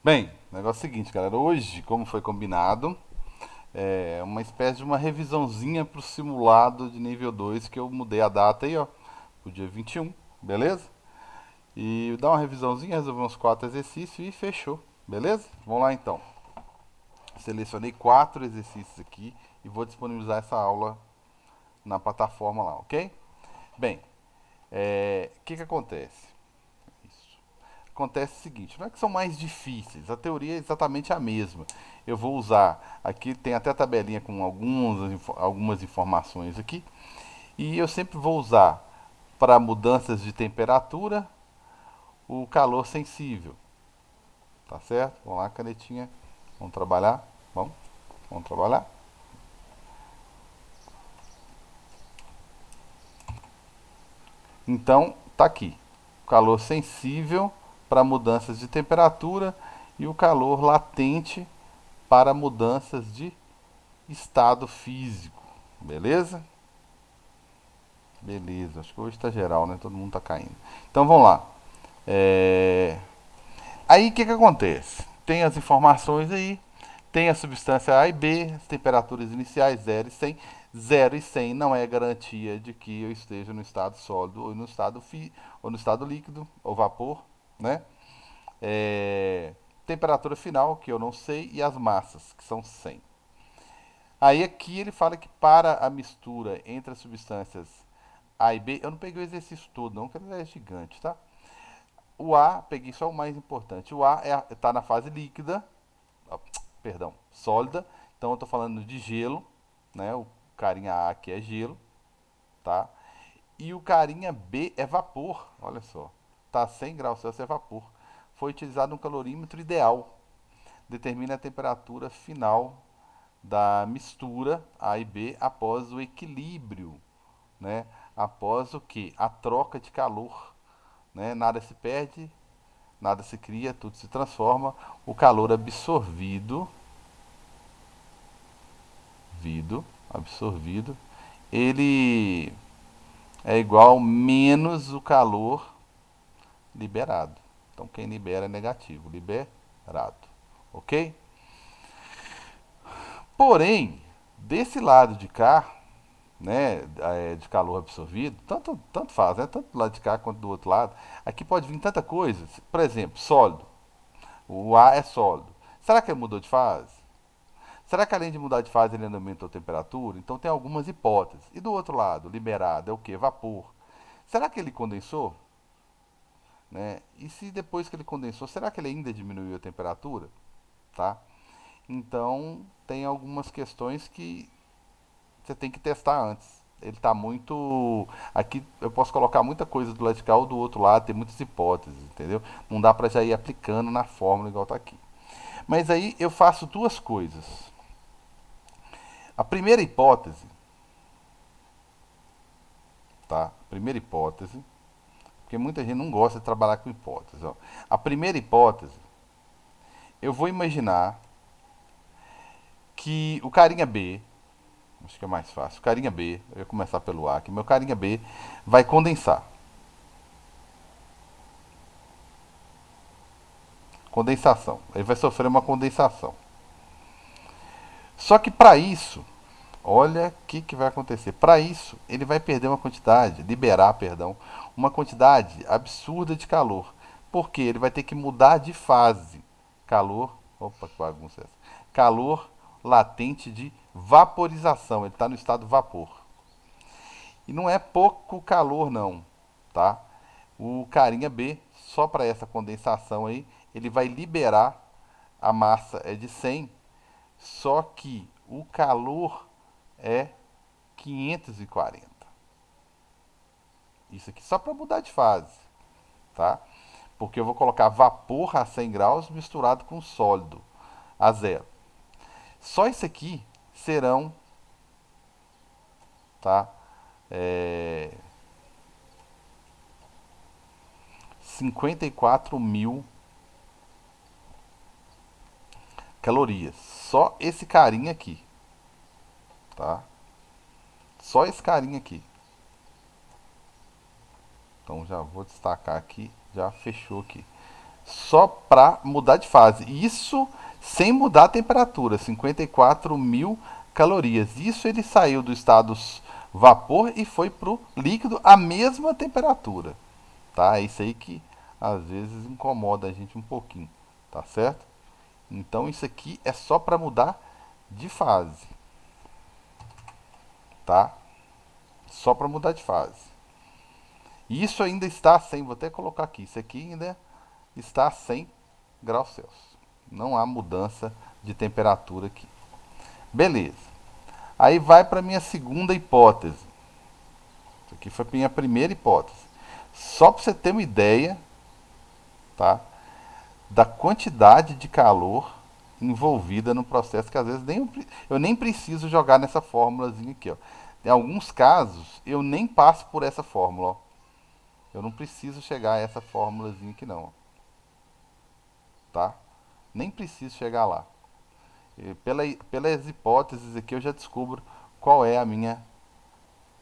Bem, o negócio é o seguinte, galera. Hoje, como foi combinado, é uma espécie de uma revisãozinha pro simulado de nível 2 que eu mudei a data aí, ó, pro dia 21, beleza? E dar uma revisãozinha, resolver uns 4 exercícios e fechou, beleza? Vamos lá então. Selecionei 4 exercícios aqui e vou disponibilizar essa aula na plataforma lá, ok? Bem, o que acontece? Acontece o seguinte, não é que são mais difíceis, a teoria é exatamente a mesma. Eu vou usar, aqui tem até tabelinha com algumas informações aqui, e eu sempre vou usar para mudanças de temperatura o calor sensível, tá certo? Vamos lá, canetinha, vamos trabalhar, vamos trabalhar. Então, tá aqui, o calor sensível para mudanças de temperatura e o calor latente para mudanças de estado físico. Beleza? Beleza. Acho que hoje tá geral, né? Todo mundo tá caindo. Então vamos lá. É... Aí o que acontece? Tem as informações aí. Tem a substância A e B, as temperaturas iniciais 0 e 100. 0 e 100 não é garantia de que eu esteja no estado sólido ou no estado líquido ou vapor, né? É... Temperatura final, que eu não sei, e as massas, que são 100. Aí aqui ele fala que para a mistura entre as substâncias A e B, eu não peguei o exercício todo não, porque ele é gigante, tá? O A, peguei só o mais importante. O A está na fase líquida, perdão, sólida. Então eu estou falando de gelo, né? O carinha A aqui é gelo, tá? E o carinha B é vapor, olha só. Tá a 100 graus Celsius, é vapor. Foi utilizado um calorímetro ideal. Determina a temperatura final da mistura A e B após o equilíbrio, né? Após o que? A troca de calor, né? Nada se perde, nada se cria, tudo se transforma. O calor absorvido, ele é igual menos o calor liberado. Então quem libera é negativo, liberado, ok? Porém, desse lado de cá, né, de calor absorvido, tanto faz, né, tanto do lado de cá quanto do outro lado, aqui pode vir tanta coisa. Por exemplo, sólido. O ar é sólido. Será que ele mudou de fase? Será que além de mudar de fase ele ainda aumentou a temperatura? Então tem algumas hipóteses. E do outro lado, liberado é o que? Vapor. Será que ele condensou? Né? E se depois que ele condensou, será que ele ainda diminuiu a temperatura? Tá? Então tem algumas questões que você tem que testar antes. Ele está muito. Aqui eu posso colocar muita coisa do lado de cá ou do outro lado, tem muitas hipóteses, entendeu? Não dá para já ir aplicando na fórmula igual está aqui. Mas aí eu faço duas coisas. A primeira hipótese, tá? A primeira hipótese, porque muita gente não gosta de trabalhar com hipótese. Ó. A primeira hipótese, eu vou imaginar que o carinha B, acho que é mais fácil, o carinha B, eu ia começar pelo A, que meu carinha B vai condensar. Condensação. Ele vai sofrer uma condensação. Só que para isso, olha o que vai acontecer. Para isso, ele vai perder uma quantidade, liberar, perdão, uma quantidade absurda de calor. Porque ele vai ter que mudar de fase. Calor, opa, que bagunça é essa? Calor latente de vaporização. Ele está no estado vapor. E não é pouco calor não, tá? O carinha B, só para essa condensação aí, ele vai liberar a massa é de 100, só que o calor é 540. Isso aqui só para mudar de fase, tá? Porque eu vou colocar vapor a 100 graus misturado com sólido a zero. Só isso aqui serão, tá? É, 54 mil calorias. Só esse carinha aqui, tá? Só esse carinha aqui. Então já vou destacar aqui, já fechou aqui. só para mudar de fase. Isso sem mudar a temperatura, 54.000 calorias. Isso ele saiu do estado vapor e foi para o líquido a mesma temperatura. Tá? É isso aí que às vezes incomoda a gente um pouquinho, tá certo? Então isso aqui é só para mudar de fase, tá? Só para mudar de fase. E isso ainda está a 100, vou até colocar aqui, isso aqui ainda está a 100 graus Celsius. Não há mudança de temperatura aqui. Beleza. Aí vai para minha segunda hipótese. Isso aqui foi a minha primeira hipótese. Só para você ter uma ideia, tá? Da quantidade de calor envolvida no processo, que às vezes eu nem preciso jogar nessa fórmulazinha aqui, ó. Em alguns casos, eu nem passo por essa fórmula, ó. Eu não preciso chegar a essa fórmulazinha aqui não, ó. Tá? Nem preciso chegar lá. Pelas hipóteses aqui eu já descubro qual é a minha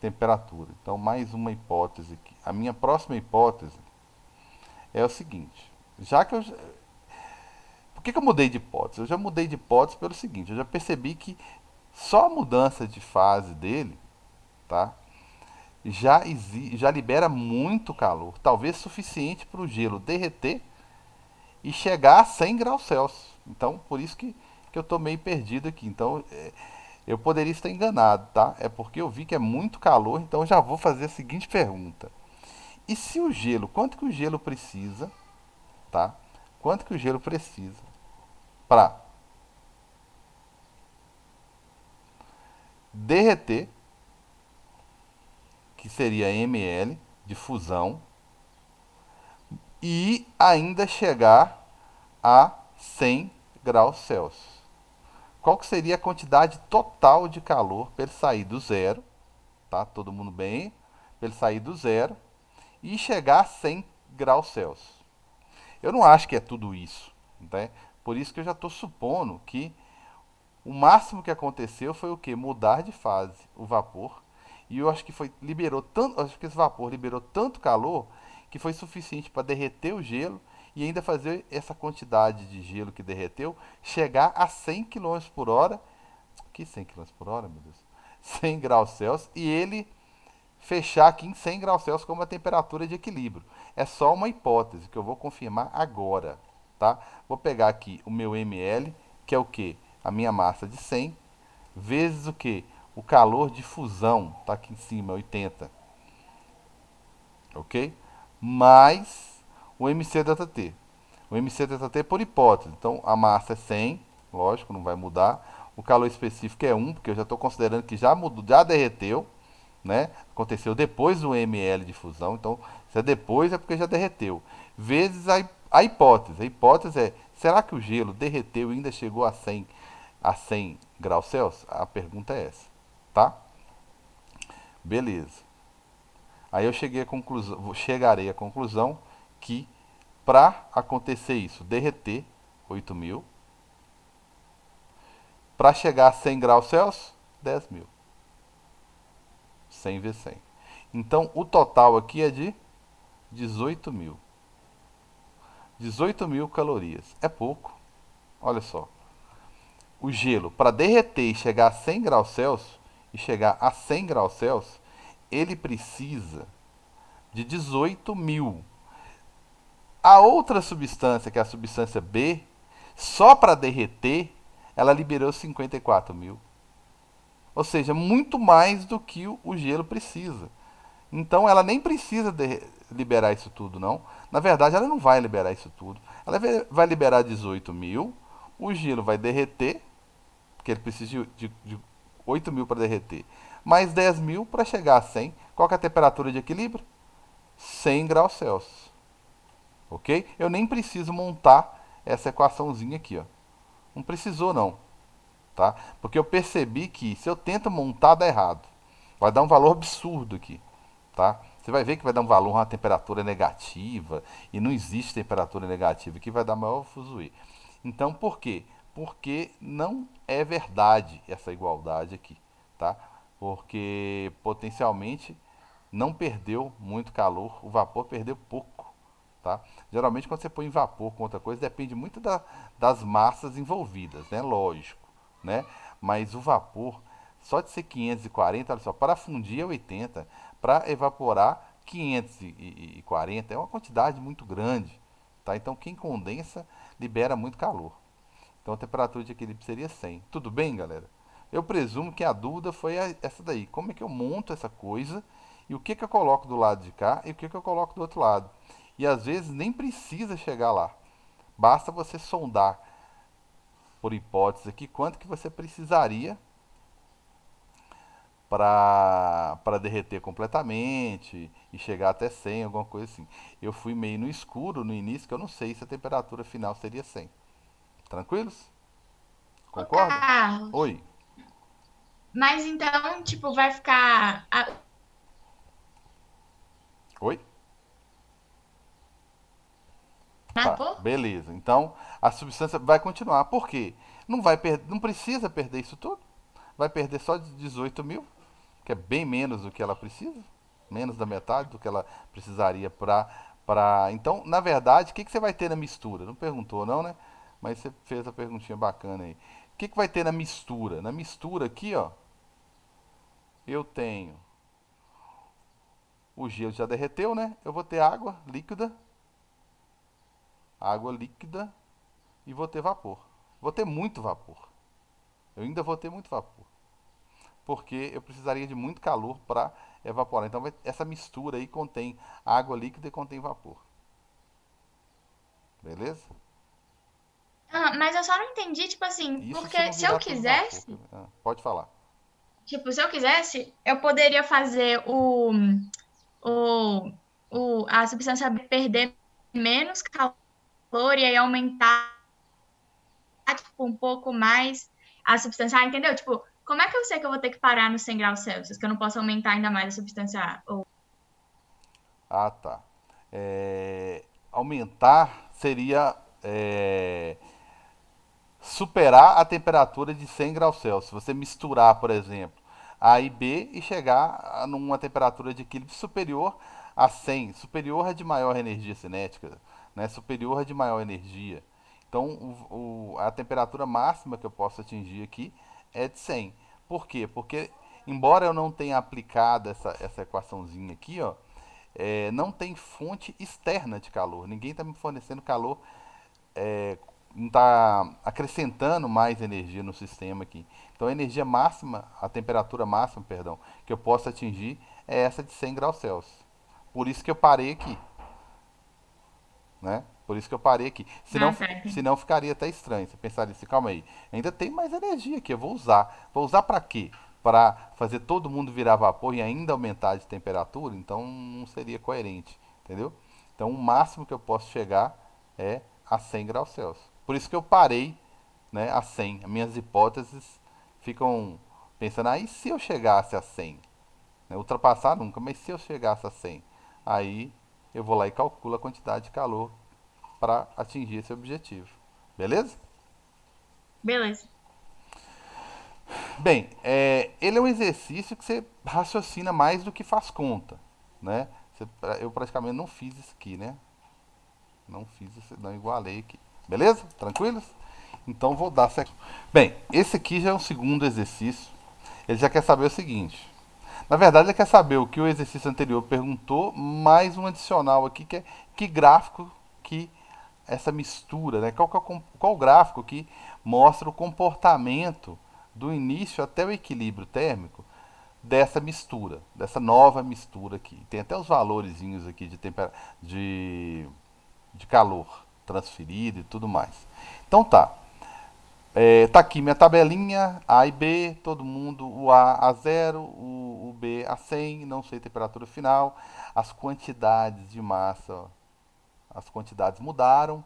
temperatura. Então, mais uma hipótese aqui. A minha próxima hipótese é o seguinte. Já que eu... Por que eu mudei de hipótese? Eu já mudei de hipótese pelo seguinte. Eu já percebi que só a mudança de fase dele, tá? Já libera muito calor. Talvez suficiente para o gelo derreter e chegar a 100 graus Celsius. Então, por isso que eu estou meio perdido aqui. Então, eu poderia estar enganado, tá? É porque eu vi que é muito calor, então já vou fazer a seguinte pergunta. E se o gelo, quanto que o gelo precisa, tá? Quanto que o gelo precisa para derreter, que seria ml de fusão, e ainda chegar a 100 graus Celsius? Qual que seria a quantidade total de calor para ele sair do zero, tá? Todo mundo bem? Para ele sair do zero e chegar a 100 graus Celsius. Eu não acho que é tudo isso, né? Por isso que eu já estou supondo que o máximo que aconteceu foi o que? Mudar de fase, o vapor. E eu acho que liberou tanto, acho que esse vapor liberou tanto calor que foi suficiente para derreter o gelo e ainda fazer essa quantidade de gelo que derreteu chegar a 100 km por hora. Que 100 km por hora, meu Deus? 100 graus Celsius e ele fechar aqui em 100 graus Celsius como a temperatura de equilíbrio. É só uma hipótese que eu vou confirmar agora, tá? Vou pegar aqui o meu ml, que é o que? A minha massa de 100, vezes o que? O calor de fusão, tá aqui em cima, 80, ok? Mais o mc∆t. O mc∆t é por hipótese, então a massa é 100, lógico, não vai mudar. O calor específico é 1, porque eu já estou considerando que já mudou, já derreteu, né? Aconteceu depois do ml de fusão, então se é depois é porque já derreteu. Vezes a hipótese. A hipótese é, será que o gelo derreteu e ainda chegou a 100 graus Celsius? A pergunta é essa, tá? Beleza. Aí eu chegarei à conclusão que para acontecer isso, derreter 8.000, para chegar a 100 graus Celsius, 10.000. 100 vezes 100. Então, o total aqui é de 18.000. 18.000 calorias. É pouco. Olha só. O gelo, para derreter e chegar a 100 graus Celsius, e chegar a 100 graus Celsius, ele precisa de 18.000. A outra substância, que é a substância B, só para derreter, ela liberou 54.000. Ou seja, muito mais do que o gelo precisa. Então ela nem precisa liberar isso tudo, não. Na verdade, ela não vai liberar isso tudo. Ela vai liberar 18.000, o gelo vai derreter, porque ele precisa de 8.000 para derreter, mais 10.000 para chegar a 100. Qual que é a temperatura de equilíbrio? 100 graus Celsius. Ok? Eu nem preciso montar essa equaçãozinha aqui, ó. Não precisou, não. Tá? Porque eu percebi que se eu tento montar, dá errado. Vai dar um valor absurdo aqui. Tá? Você vai ver que vai dar um valor, uma temperatura negativa, e não existe temperatura negativa, que vai dar maior fuzuê. Então, por quê? Porque não é verdade essa igualdade aqui, tá? Porque potencialmente não perdeu muito calor, o vapor perdeu pouco, tá? Geralmente quando você põe em vapor com outra coisa, depende muito das massas envolvidas, né? Lógico, né? Mas o vapor, só de ser 540, olha só, para fundir é 80, para evaporar 540, é uma quantidade muito grande, tá? Então quem condensa libera muito calor. Então a temperatura de equilíbrio seria 100. Tudo bem, galera? Eu presumo que a dúvida foi essa daí. Como é que eu monto essa coisa e o que, que eu coloco do lado de cá e o que, que eu coloco do outro lado. E às vezes nem precisa chegar lá. Basta você sondar, por hipótese aqui, quanto que você precisaria para derreter completamente e chegar até 100, alguma coisa assim. Eu fui meio no escuro no início, que eu não sei se a temperatura final seria 100. Tranquilos? Ô, Concorda? Carlos, Oi. mas então, tipo, vai ficar Oi? na Tá, cor? beleza. Então a substância vai continuar. Por quê? Não precisa perder isso tudo. Vai perder só de 18 mil, que é bem menos do que ela precisa. Menos da metade do que ela precisaria Então, na verdade, o que, que você vai ter na mistura? Não perguntou, não, né? Mas você fez a perguntinha bacana aí. O que, que vai ter na mistura? Na mistura aqui, ó, eu tenho. O gelo já derreteu, né? Eu vou ter água líquida e vou ter vapor. Vou ter muito vapor. Eu ainda vou ter muito vapor, porque eu precisaria de muito calor para evaporar. Então essa mistura aí contém água líquida e contém vapor. Beleza? Ah, mas eu só não entendi, tipo assim, Isso se porque não se eu virar tudo vapor. quisesse, Pode falar. tipo, se eu quisesse, eu poderia fazer o, a substância perder menos calor e aí aumentar, tipo, um pouco mais a substância A, entendeu? Tipo, como é que eu sei que eu vou ter que parar nos 100 graus Celsius, que eu não posso aumentar ainda mais a substância A? Ou... Ah, tá. Aumentar seria superar a temperatura de 100 graus Celsius. Você misturar, por exemplo, A e B e chegar a numa temperatura de equilíbrio superior a 100. Superior é de maior energia cinética, né? Superior é de maior energia. Então, a temperatura máxima que eu posso atingir aqui é de 100. Por quê? Porque, embora eu não tenha aplicado essa equaçãozinha aqui, ó, não tem fonte externa de calor. Ninguém está me fornecendo calor, é, não está acrescentando mais energia no sistema aqui. Então a energia máxima, a temperatura máxima, perdão, que eu posso atingir é essa de 100 graus Celsius. Por isso que eu parei aqui, né? Por isso que eu parei aqui. Ah, tá, entendi. Senão ficaria até estranho. Você pensaria assim, calma aí, ainda tem mais energia aqui, eu vou usar. Vou usar para quê? Para fazer todo mundo virar vapor e ainda aumentar de temperatura? Então não seria coerente, entendeu? Então o máximo que eu posso chegar é a 100 graus Celsius. Por isso que eu parei, né, a 100. As minhas hipóteses ficam pensando, aí se eu chegasse a 100? Né, ultrapassar nunca, mas se eu chegasse a 100? Aí eu vou lá e calculo a quantidade de calor para atingir esse objetivo. Beleza? Beleza. Bem, ele é um exercício que você raciocina mais do que faz conta, né? Eu praticamente não fiz isso aqui, né? Não fiz isso, não igualei aqui. Beleza? Tranquilos? Então vou dar sequência. Bem, esse aqui já é um segundo exercício. Ele já quer saber o seguinte. Na verdade, ele quer saber o que o exercício anterior perguntou, mais um adicional aqui, que é que gráfico que essa mistura, né? Qual o gráfico que mostra o comportamento do início até o equilíbrio térmico dessa mistura, dessa nova mistura aqui. Tem até os valorezinhos aqui de, de calor transferido e tudo mais. Então tá. Tá aqui minha tabelinha, A e B, todo mundo, o A 0, o B a 100, não sei a temperatura final, as quantidades de massa, ó, as quantidades mudaram.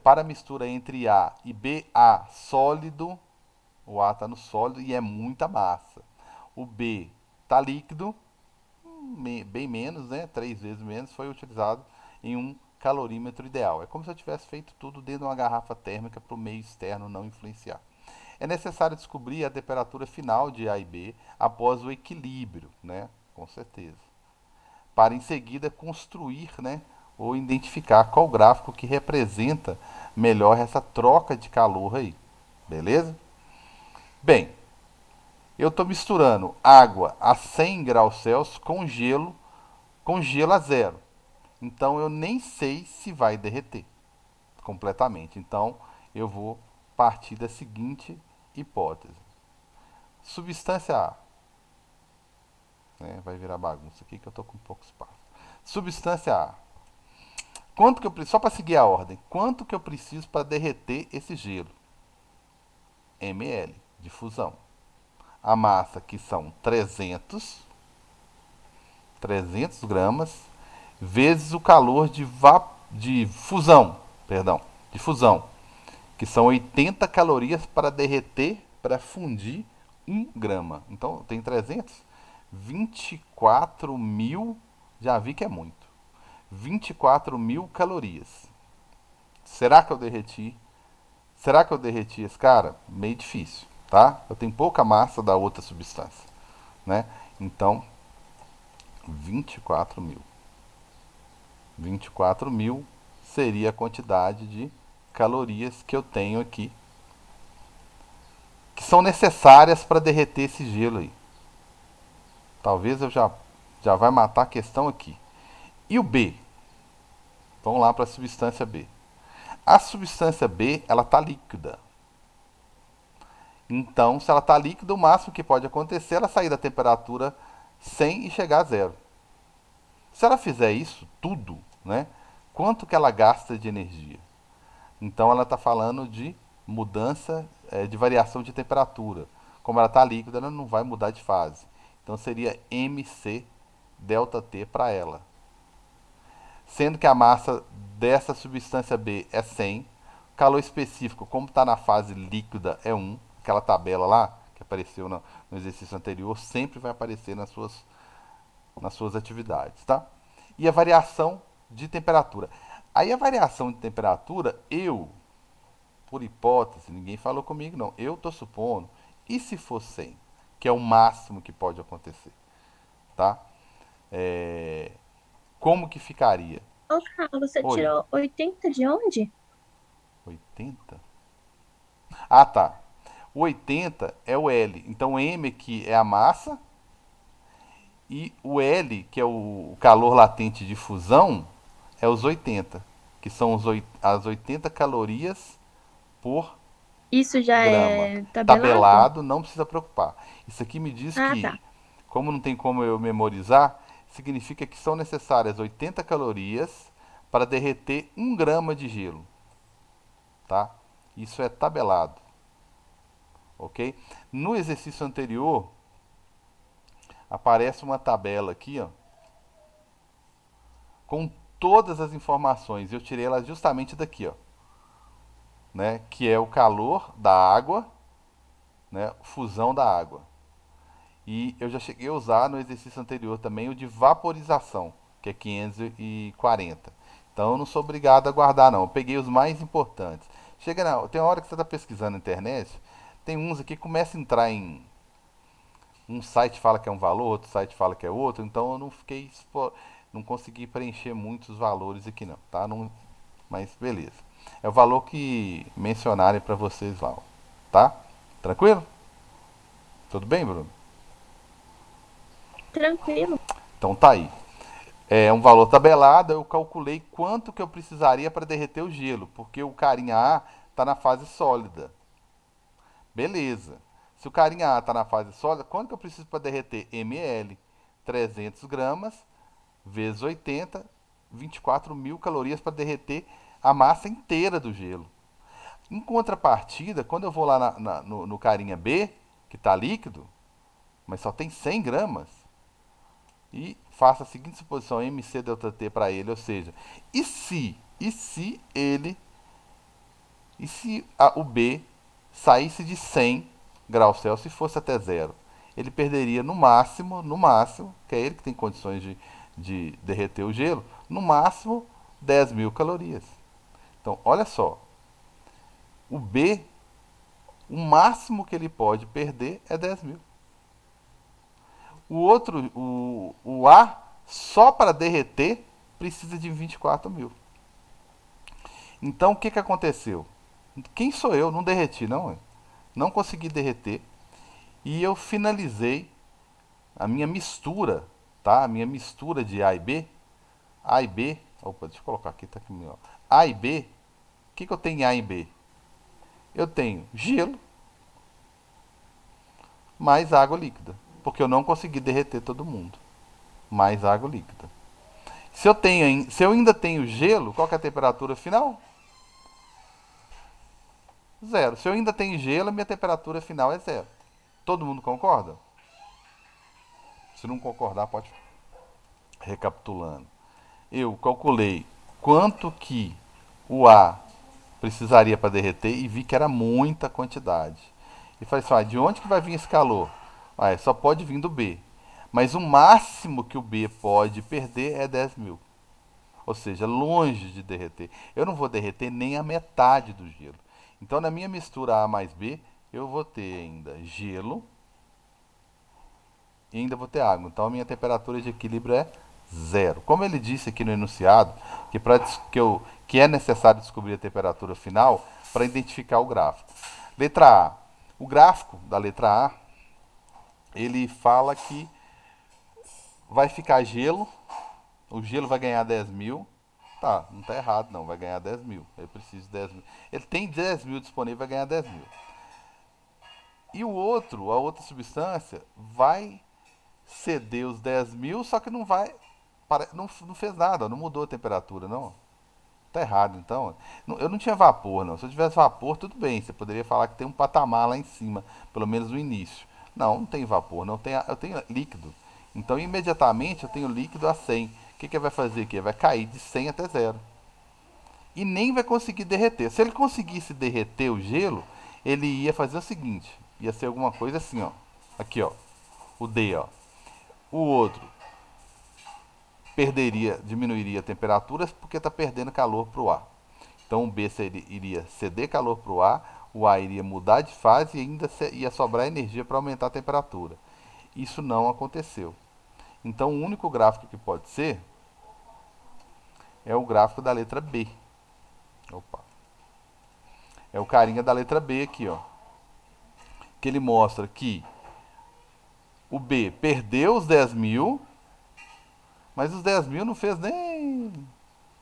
Para a mistura entre A e BA sólido, o A está no sólido e é muita massa. O B está líquido, bem menos, né? 3 vezes menos, foi utilizado em um calorímetro ideal. É como se eu tivesse feito tudo dentro de uma garrafa térmica para o meio externo não influenciar. É necessário descobrir a temperatura final de A e B após o equilíbrio, né? Com certeza. Para em seguida construir, né, ou identificar qual gráfico que representa melhor essa troca de calor aí. Beleza? Bem, eu estou misturando água a 100 graus Celsius com gelo a zero. Então eu nem sei se vai derreter completamente. Então eu vou partir da seguinte hipótese. Substância A. Vai virar bagunça aqui que eu estou com pouco espaço. Substância A. Quanto que eu preciso, só para seguir a ordem, quanto que eu preciso para derreter esse gelo? ml de fusão. A massa que são 300 gramas vezes o calor de fusão, que são 80 calorias para derreter, para fundir 1 grama. Então tem 300, 24 mil, já vi que é muito. 24 mil calorias. Será que eu derreti? Será que eu derreti esse cara? Meio difícil, tá? Eu tenho pouca massa da outra substância, né? Então, 24 mil. 24 mil seria a quantidade de calorias que eu tenho aqui, que são necessárias para derreter esse gelo aí. Talvez eu já vai matar a questão aqui. E o B? Vamos lá para a substância B. A substância B, ela está líquida. Então, se ela está líquida, o máximo que pode acontecer é ela sair da temperatura 100 e chegar a zero. Se ela fizer isso tudo, né, quanto que ela gasta de energia? Então, ela está falando de mudança, de variação de temperatura. Como ela está líquida, ela não vai mudar de fase. Então, seria mc ΔT para ela. Sendo que a massa dessa substância B é 100, o calor específico, como está na fase líquida, é 1. Aquela tabela lá, que apareceu no exercício anterior, sempre vai aparecer nas suas atividades, tá? E a variação de temperatura. Aí a variação de temperatura, por hipótese, ninguém falou comigo não, eu estou supondo, e se for 100, que é o máximo que pode acontecer, tá? Como que ficaria? Ô, Carlos, você Oi, tirou 80 de onde? 80? Ah, tá. O 80 é o L. Então, o M aqui é a massa e o L, que é o calor latente de fusão, é os 80, que são as 80 calorias por Isso já grama. é tabelado? Tabelado, não precisa preocupar. Isso aqui me diz Ah, que, tá. como não tem como eu memorizar, significa que são necessárias 80 calorias para derreter 1 grama de gelo, tá? Isso é tabelado, ok? No exercício anterior, aparece uma tabela aqui, ó, com todas as informações. Eu tirei ela justamente daqui, ó, né? Que é o calor da água, né? Fusão da água. E eu já cheguei a usar no exercício anterior também o de vaporização, que é 540. Então eu não sou obrigado a guardar, não. Eu peguei os mais importantes. Tem uma hora que você está pesquisando na internet, tem uns aqui que começa a entrar em. Um site fala que é um valor, outro site fala que é outro, então eu não consegui preencher muitos valores aqui não, tá? Não, mas beleza. É o valor que mencionarem para vocês lá, ó, tá? Tranquilo? Tudo bem, Bruno? Tranquilo. Então tá aí. É um valor tabelado, eu calculei quanto que eu precisaria para derreter o gelo, porque o carinha A está na fase sólida. Beleza. Se o carinha A está na fase sólida, quanto que eu preciso para derreter? ml, 300 gramas, vezes 80, 24 mil calorias para derreter a massa inteira do gelo. Em contrapartida, quando eu vou lá no carinha B, que está líquido, mas só tem 100 gramas, e faço a seguinte suposição, mc ΔT para ele, ou seja, e se o B saísse de 100 graus Celsius e fosse até zero? Ele perderia no máximo, que é ele que tem condições de derreter o gelo, no máximo 10 mil calorias. Então, olha só, o B, o máximo que ele pode perder é 10 mil. O A, só para derreter, precisa de 24.000. Então, o que que aconteceu? Quem sou eu? Não derreti, não. Não consegui derreter. E eu finalizei a minha mistura, tá? A minha mistura de A e B. A e B. Opa, deixa eu colocar aqui, tá aqui, ó. A e B. O que que eu tenho em A e B? Eu tenho gelo mais água líquida. Porque eu não consegui derreter todo mundo. Mais água líquida. Se eu ainda tenho gelo, qual que é a temperatura final? 0. Se eu ainda tenho gelo, a minha temperatura final é 0. Todo mundo concorda? Se não concordar, pode. Recapitulando. Eu calculei quanto que o A precisaria para derreter e vi que era muita quantidade. E falei assim, de onde que vai vir esse calor? Só pode vir do B. Mas o máximo que o B pode perder é 10.000. Ou seja, longe de derreter. Eu não vou derreter nem a metade do gelo. Então, na minha mistura A mais B, eu vou ter ainda gelo e ainda vou ter água. Então, a minha temperatura de equilíbrio é 0. Como ele disse aqui no enunciado, que é necessário descobrir a temperatura final para identificar o gráfico. Letra A. O gráfico da letra A, ele fala que vai ficar gelo, o gelo vai ganhar 10.000. Tá, não tá errado não, vai ganhar 10.000. Eu preciso de 10.000. Ele tem 10.000 disponível, vai ganhar 10.000. E a outra substância, vai ceder os 10.000, só que não vai, não fez nada, não mudou a temperatura, não. Tá errado, então. Eu não tinha vapor, não. Se eu tivesse vapor, tudo bem. Você poderia falar que tem um patamar lá em cima, pelo menos no início. Não, não tem vapor, não. Eu tenho líquido. Então, imediatamente, eu tenho líquido a 100. O que ele vai fazer aqui? Ele vai cair de 100 até 0. E nem vai conseguir derreter. Se ele conseguisse derreter o gelo, ele ia fazer o seguinte. Ia ser alguma coisa assim, ó. Aqui, ó. O D, ó. O outro diminuiria a temperatura porque está perdendo calor para o A. Então o B iria ceder calor para o A iria mudar de fase e ainda ia sobrar energia para aumentar a temperatura. Isso não aconteceu. Então o único gráfico que pode ser é o gráfico da letra B. Opa. É o carinha da letra B aqui, ó. Que ele mostra que o B perdeu os 10.000, mas os 10.000 não fez nem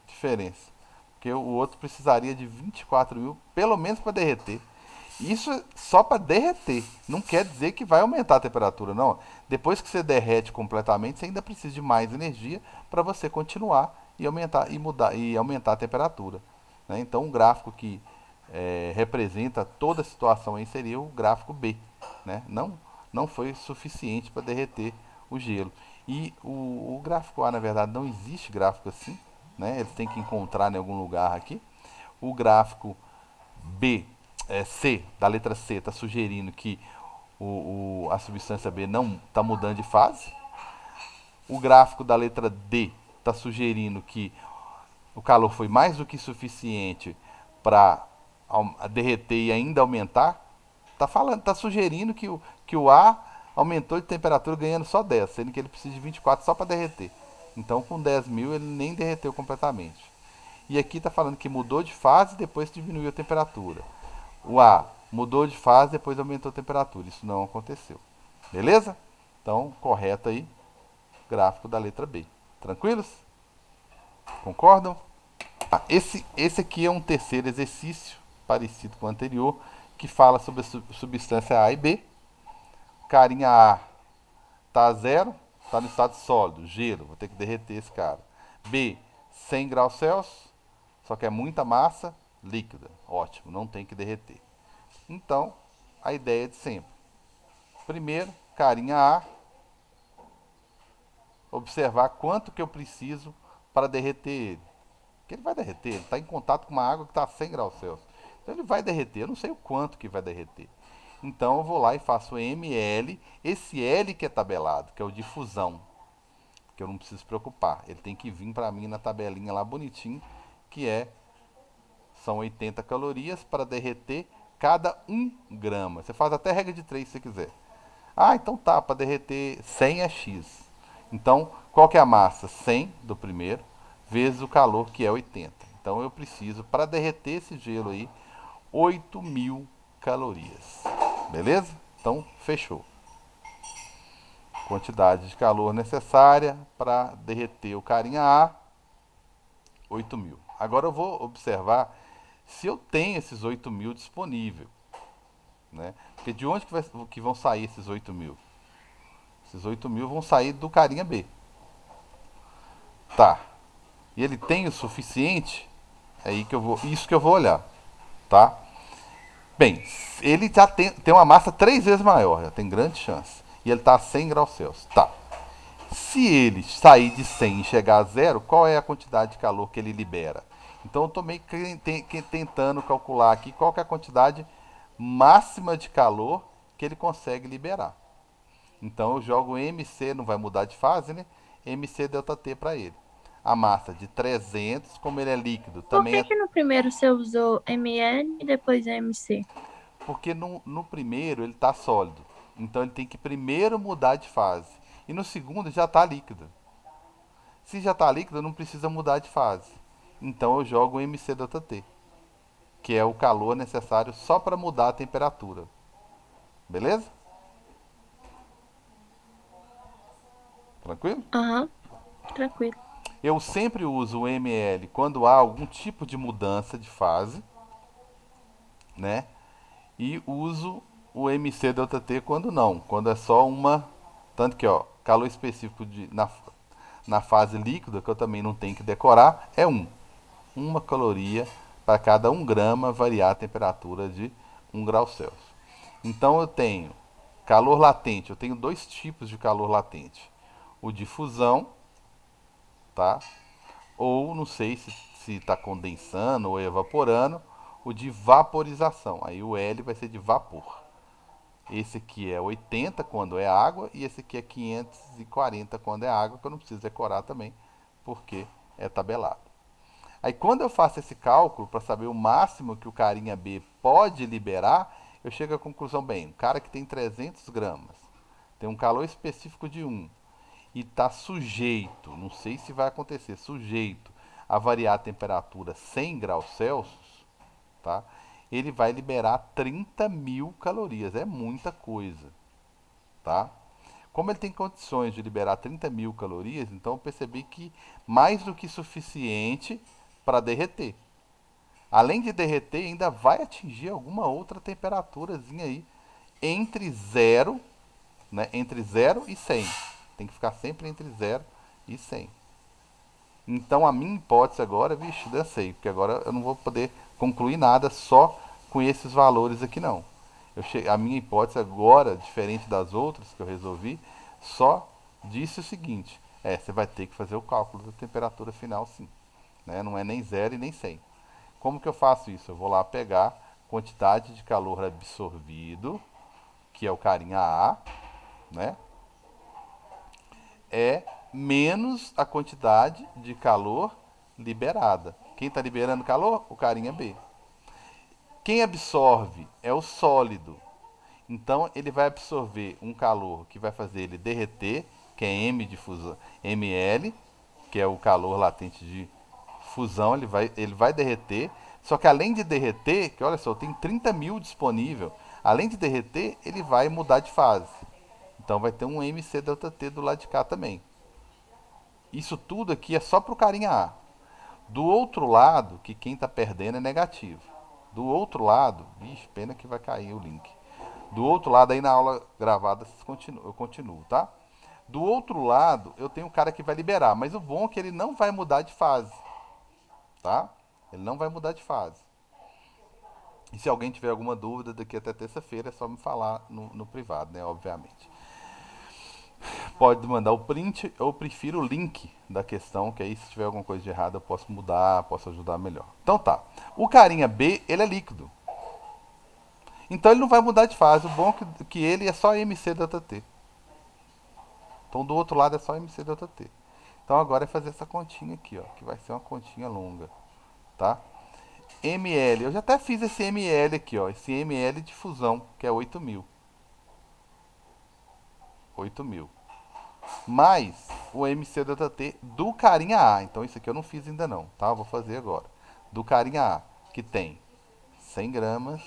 diferença. Porque o outro precisaria de 24.000, pelo menos para derreter. Isso é só para derreter. Não quer dizer que vai aumentar a temperatura, não. Depois que você derrete completamente, você ainda precisa de mais energia para você continuar e aumentar a temperatura. Né? Então, um gráfico que representa toda a situação aí seria o gráfico B. Né? Não foi suficiente para derreter o gelo. E o gráfico A, na verdade, não existe gráfico assim. Né? Eles têm que encontrar em algum lugar aqui. O gráfico C, da letra C, está sugerindo que a substância B não está mudando de fase. O gráfico da letra D está sugerindo que o calor foi mais do que suficiente para derreter e ainda aumentar. Está sugerindo que o A aumentou de temperatura ganhando só 10, sendo que ele precisa de 24 só para derreter. Então, com 10.000, ele nem derreteu completamente. E aqui está falando que mudou de fase e depois diminuiu a temperatura. O A mudou de fase e depois aumentou a temperatura. Isso não aconteceu. Beleza? Então, correto aí, gráfico da letra B. Tranquilos? Concordam? Esse aqui é um terceiro exercício, parecido com o anterior, que fala sobre a substância A e B. Carinha A está a 0, está no estado sólido, gelo, vou ter que derreter esse cara. B, 100 graus Celsius, só que é muita massa líquida. Ótimo, não tem que derreter. Então, a ideia é de sempre. Primeiro, carinha A, observar quanto que eu preciso para derreter ele. Porque ele vai derreter, ele está em contato com uma água que está a 100 graus Celsius. Então ele vai derreter, eu não sei o quanto que vai derreter. Então eu vou lá e faço ml, esse L que é tabelado, que é o de fusão, que eu não preciso preocupar. Ele tem que vir para mim na tabelinha lá bonitinho, que são 80 calorias para derreter cada 1 grama. Você faz até regra de 3 se você quiser. Então tá, para derreter 100 é X. Então, qual que é a massa? 100 do primeiro, vezes o calor, que é 80. Então eu preciso, para derreter esse gelo aí, 8.000 calorias. Beleza? Então, fechou. Quantidade de calor necessária para derreter o carinha A, 8.000. Agora eu vou observar se eu tenho esses 8.000 disponível, né? Porque de onde que vão sair esses 8.000? Esses 8.000 vão sair do carinha B. Tá. E ele tem o suficiente? É aí que eu vou, isso que eu vou olhar, tá? Bem, ele já tem uma massa 3 vezes maior, já tem grande chance. E ele está a 100 graus Celsius. Tá. Se ele sair de 100 e chegar a zero, qual é a quantidade de calor que ele libera? Então eu estou meio que tentando calcular aqui qual que é a quantidade máxima de calor que ele consegue liberar. Então eu jogo MC, não vai mudar de fase, né? MC delta T para ele. A massa de 300, como ele é líquido, Por também que é... que no primeiro você usou ml e depois MC? Porque no primeiro ele está sólido. Então ele tem que primeiro mudar de fase. E no segundo já está líquido. Se já está líquido, não precisa mudar de fase. Então eu jogo o MC delta T, que é o calor necessário só para mudar a temperatura. Beleza? Tranquilo? Aham, tranquilo. Eu sempre uso o ml quando há algum tipo de mudança de fase, né? E uso o MC delta T quando não, quando é só uma, tanto que ó, calor específico na fase líquida, que eu também não tenho que decorar, é 1. Uma caloria para cada 1 grama variar a temperatura de 1 grau Celsius. Então eu tenho calor latente, eu tenho 2 tipos de calor latente. O de fusão, tá? Ou não sei se está condensando ou evaporando, o de vaporização. Aí o L vai ser de vapor. Esse aqui é 80 quando é água e esse aqui é 540 quando é água, que eu não preciso decorar também, porque é tabelado. Aí quando eu faço esse cálculo para saber o máximo que o carinha B pode liberar, eu chego à conclusão, bem, um cara que tem 300 gramas, tem um calor específico de 1 e está sujeito, não sei se vai acontecer, sujeito a variar a temperatura 100 graus Celsius, tá? Ele vai liberar 30.000 calorias, é muita coisa, tá? Como ele tem condições de liberar 30.000 calorias, então eu percebi que mais do que suficiente para derreter. Além de derreter, ainda vai atingir alguma outra temperaturazinha aí entre 0, né, entre 0 e 100. Tem que ficar sempre entre 0 e 100. Então a minha hipótese agora, vixe, dancei, porque agora eu não vou poder concluir nada só com esses valores aqui não. A minha hipótese agora, diferente das outras que eu resolvi, só disse o seguinte, você vai ter que fazer o cálculo da temperatura final sim, né? Não é nem 0 e nem 100. Como que eu faço isso? Eu vou lá pegar quantidade de calor absorvido, que é o carinha A, né? É menos a quantidade de calor liberada. Quem está liberando calor? O carinha B. Quem absorve é o sólido. Então ele vai absorver um calor que vai fazer ele derreter, que é M de fusão, ml, que é o calor latente de fusão, ele vai derreter. Só que além de derreter, que olha só, tem 30.000 disponível. Além de derreter, ele vai mudar de fase. Então vai ter um MC delta T do lado de cá também. Isso tudo aqui é só para o carinha A. Do outro lado, que quem está perdendo é negativo. Do outro lado, vixe, pena que vai cair o link. Do outro lado, aí na aula gravada eu continuo, tá? Do outro lado, eu tenho um cara que vai liberar, mas o bom é que ele não vai mudar de fase, tá? Ele não vai mudar de fase. E se alguém tiver alguma dúvida daqui até terça-feira, é só me falar no privado, né? Obviamente. Pode mandar o print, eu prefiro o link da questão, que aí se tiver alguma coisa de errado eu posso mudar, posso ajudar melhor. Então tá, o carinha B, ele é líquido. Então ele não vai mudar de fase, o bom é que ele é só MC delta T. Então do outro lado é só MC delta T. Então agora é fazer essa continha aqui, ó, que vai ser uma continha longa, tá? ml, eu já até fiz esse ml aqui, ó, esse ml de fusão, que é 8.000. 8.000. Mas o mc∆t do carinha A. Então isso aqui eu não fiz ainda não, tá? Eu vou fazer agora. Do carinha A, que tem 100 gramas.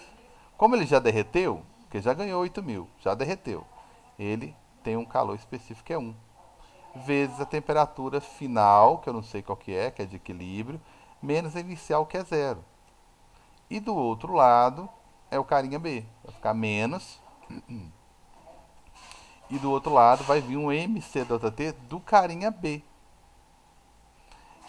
Como ele já derreteu, porque já ganhou 8.000, já derreteu, ele tem um calor específico que é 1, vezes a temperatura final, que eu não sei qual que é de equilíbrio, menos a inicial, que é 0. E do outro lado é o carinha B, vai ficar menos. E do outro lado vai vir um mc∆t do carinha B.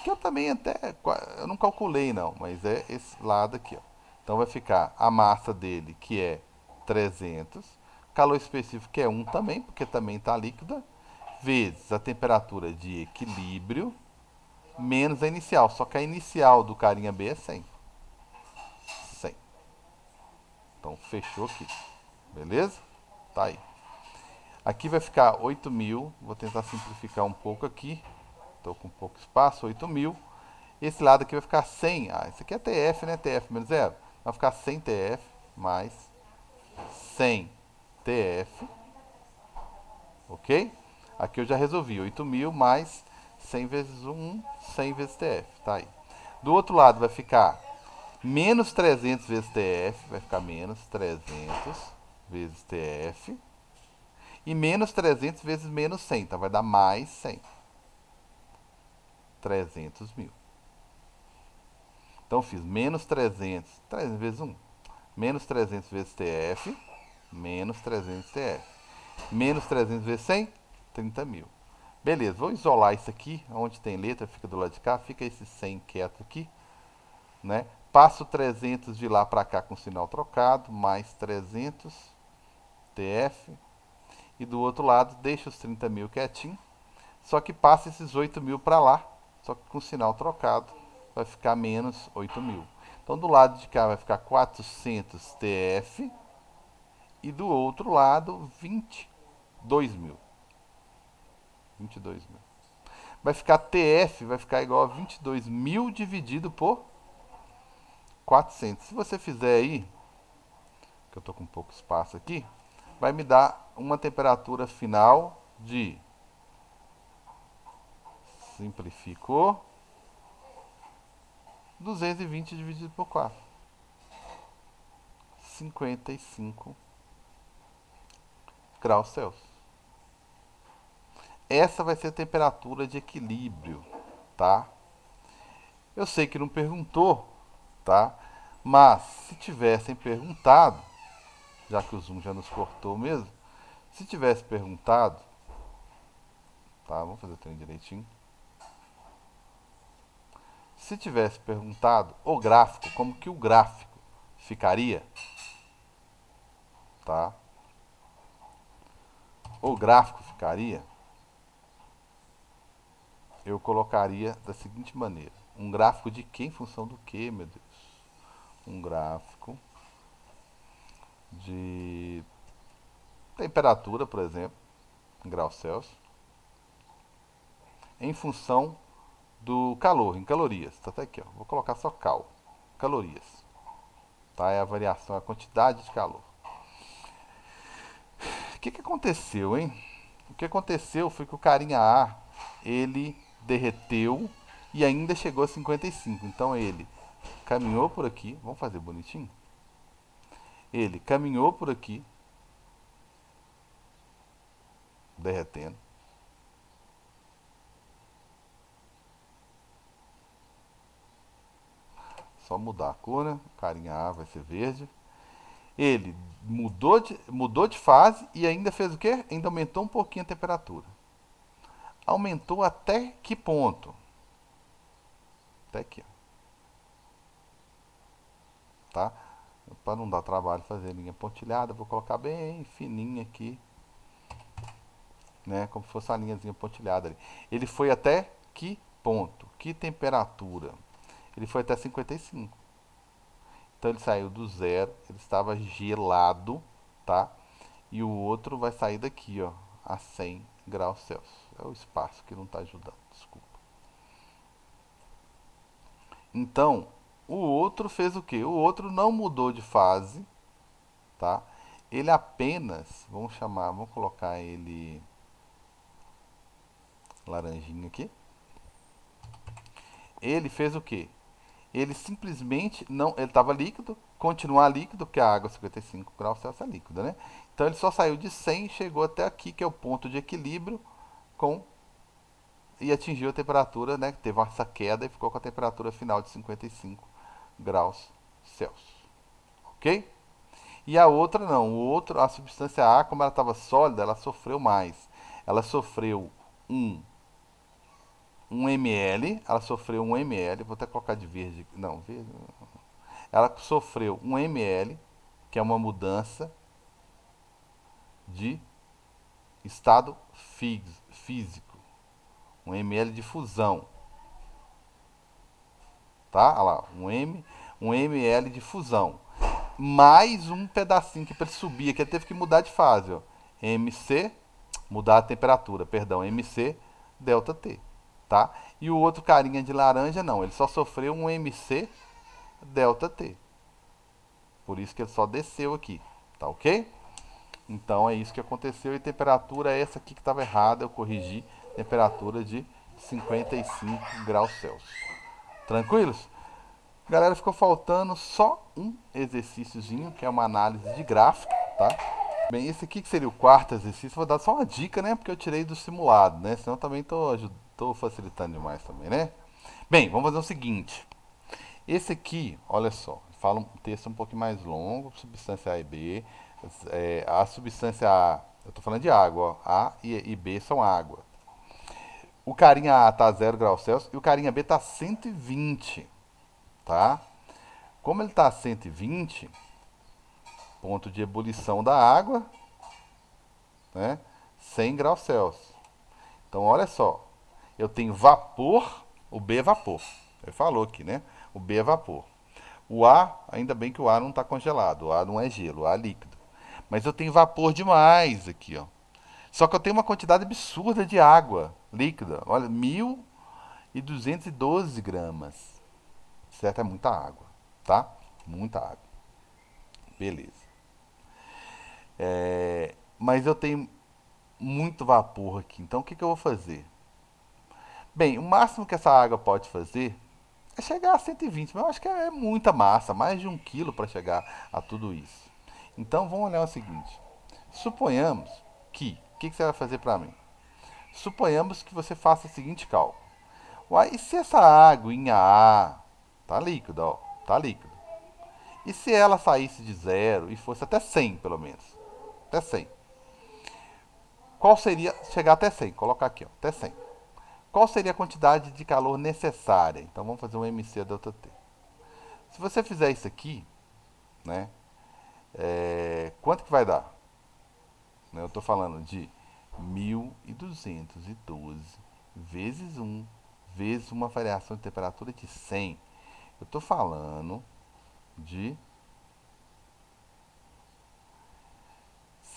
Que eu também até, eu não calculei não, mas é esse lado aqui, ó. Então vai ficar a massa dele, que é 300, calor específico, que é 1 também, porque também está líquida, vezes a temperatura de equilíbrio, menos a inicial. Só que a inicial do carinha B é 100. 100. Então fechou aqui. Beleza? Tá aí. Aqui vai ficar 8.000. Vou tentar simplificar um pouco aqui. Estou com pouco espaço, 8.000. Esse lado aqui vai ficar 100. Ah, esse aqui é TF, né? TF menos 0. Vai ficar 100 TF mais 100 TF. Ok? Aqui eu já resolvi. 8.000 mais 100 vezes 1, 100 vezes TF. Tá aí. Do outro lado vai ficar menos 300 vezes TF. Vai ficar menos 300 vezes TF. E menos 300 vezes menos 100. Então vai dar mais 100. 300.000. Então fiz menos 300. 300 vezes 1. Menos 300 vezes TF. Menos 300 TF. Menos 300 vezes 100. 30.000. Beleza, vou isolar isso aqui. Onde tem letra, fica do lado de cá. Fica esse 100 quieto aqui. Né? Passo 300 de lá para cá com o sinal trocado. Mais 300 TF. E do outro lado, deixa os 30.000 quietinho. Só que passa esses 8.000 para lá. Só que com o sinal trocado, vai ficar menos 8.000. Então, do lado de cá vai ficar 400 TF. E do outro lado, 22.000. 22.000. Vai ficar TF, vai ficar igual a 22.000 dividido por 400. Se você fizer aí, que eu estou com pouco espaço aqui, vai me dar uma temperatura final de... Simplificou. 220 dividido por 4. 55 graus Celsius. Essa vai ser a temperatura de equilíbrio, tá? Eu sei que não perguntou, tá? Mas se tivessem perguntado, já que o Zoom já nos cortou mesmo, se tivesse perguntado, tá? Vamos fazer o trem direitinho. Se tivesse perguntado o gráfico, como que o gráfico ficaria, tá? O gráfico ficaria, eu colocaria da seguinte maneira. Um gráfico de que em função do que, meu Deus? Um gráfico de temperatura, por exemplo, em graus Celsius, em função do calor, em calorias. Tá até aqui, ó. Vou colocar só calorias. Tá? É a variação, a quantidade de calor. O que aconteceu, hein? O que aconteceu foi que o carinha A, ele derreteu e ainda chegou a 55. Então ele caminhou por aqui. Vamos fazer bonitinho? Ele caminhou por aqui, derretendo. Só mudar a cor, né? Carinha A vai ser verde. Ele mudou de fase e ainda fez o quê? Ainda aumentou um pouquinho a temperatura. Aumentou até que ponto? Até aqui, ó. Tá? Para não dar trabalho fazer linha pontilhada, vou colocar bem fininha aqui, né? Como se fosse uma linhazinha pontilhada ali. Ele foi até que ponto? Que temperatura? Ele foi até 55. Então ele saiu do 0, ele estava gelado, tá? E o outro vai sair daqui, ó, a 100 graus Celsius. É o espaço que não está ajudando, desculpa. Então, o outro fez o quê? O outro não mudou de fase, tá? Ele apenas, vamos colocar ele laranjinha aqui. Ele fez o quê? Ele simplesmente não, ele estava líquido, continuar líquido, porque a água 55 graus Celsius é líquida, né? Então ele só saiu de 100 e chegou até aqui, que é o ponto de equilíbrio, e atingiu a temperatura, né? Teve essa queda e ficou com a temperatura final de 55 graus Celsius. Ok? E a outra não, a substância A, como ela estava sólida, ela sofreu mais. Ela sofreu um ml, ela sofreu 1 ml, vou até colocar de verde, não, verde, ela sofreu 1 ml, que é uma mudança de estado físico, 1 ml de fusão, tá? Olha lá, 1 ml de fusão, mais um pedacinho que para ele subir, que ele teve que mudar de fase, ó, MC, mudar a temperatura, perdão, MC delta T, tá? E o outro carinha de laranja não, ele só sofreu um MC delta T. Por isso que ele só desceu aqui, tá ok? Então é isso que aconteceu e temperatura é essa aqui que estava errada, eu corrigi, temperatura de 55 graus Celsius. Tranquilos? Galera, ficou faltando só um exercíciozinho, que é uma análise de gráfico, tá? Bem, esse aqui que seria o quarto exercício, vou dar só uma dica, né? Porque eu tirei do simulado, né? Senão também tô facilitando demais também, né? Bem, vamos fazer o seguinte. Esse aqui, olha só, fala um texto um pouquinho mais longo, substância A e B. A substância A, eu tô falando de água, ó, A e B são água. O carinha A tá 0 graus Celsius e o carinha B tá 120, tá? Como ele tá a 120, ponto de ebulição da água, né? 100 graus Celsius. Então, olha só, eu tenho vapor, o B é vapor. Ele falou aqui, né? O B é vapor. O A, ainda bem que o A não está congelado, o A não é gelo, o A é líquido. Mas eu tenho vapor demais aqui, ó. Só que eu tenho uma quantidade absurda de água líquida. Olha, 1.212 gramas. Certo? É muita água, tá? Muita água. Beleza. Mas eu tenho muito vapor aqui. Então, o que eu vou fazer? Bem, o máximo que essa água pode fazer é chegar a 120. Mas eu acho que é muita massa. Mais de 1 quilo para chegar a tudo isso. Então, vamos olhar o seguinte. Suponhamos que... O que você vai fazer para mim? Suponhamos que você faça o seguinte cálculo. Uai, e se essa aguinha A tá líquida, ó, tá líquida. E se ela saísse de 0 e fosse até 100, pelo menos? Até 100. Qual seria, chegar até 100, colocar aqui, ó, até 100. Qual seria a quantidade de calor necessária? Então vamos fazer um MC delta T. Se você fizer isso aqui, né, quanto que vai dar? Eu estou falando de 1.212 vezes 1 vezes uma variação de temperatura de 100. Eu estou falando de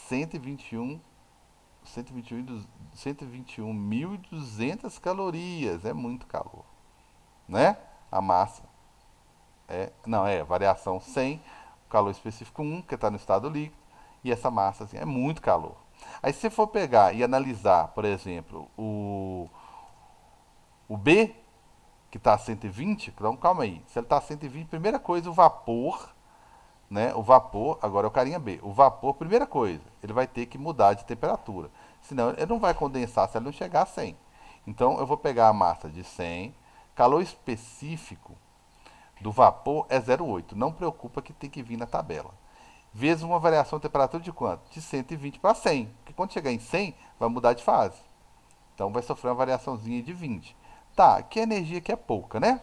121.200 calorias. É muito calor, né? A massa variação 100, calor específico 1, que está no estado líquido, e essa massa assim, é muito calor. Aí se você for pegar e analisar, por exemplo, o B, que está a 120, então calma aí, se ele está a 120, primeira coisa, o vapor, né? O vapor, agora é o carinha B, o vapor, primeira coisa, ele vai ter que mudar de temperatura, senão ele não vai condensar se ele não chegar a 100. Então eu vou pegar a massa de 100, calor específico do vapor é 0,8, não preocupa que tem que vir na tabela. Vezes uma variação de temperatura de quanto? De 120 para 100, porque quando chegar em 100 vai mudar de fase. Então vai sofrer uma variaçãozinha de 20. Tá, que energia que é pouca, né?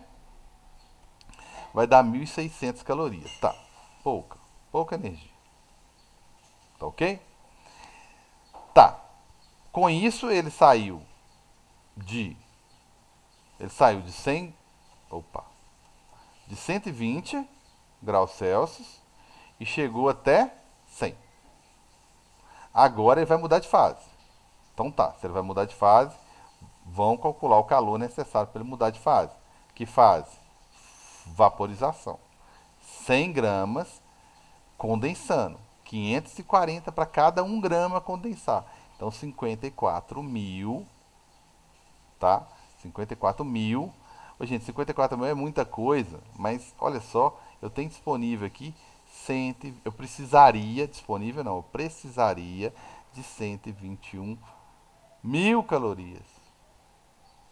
Vai dar 1.600 calorias. Tá, pouca energia. Tá ok? Tá, com isso ele saiu de 100, de 120 graus Celsius e chegou até 100. Agora ele vai mudar de fase. Então tá, se ele vai mudar de fase, vão calcular o calor necessário para ele mudar de fase. Que fase? Vaporização. 100 gramas condensando. 540 para cada 1 grama condensar. Então 54.000 tá? 54 mil. Ô, gente, 54 mil é muita coisa, mas olha só, eu tenho disponível aqui eu precisaria, disponível não, eu precisaria de 121 mil calorias,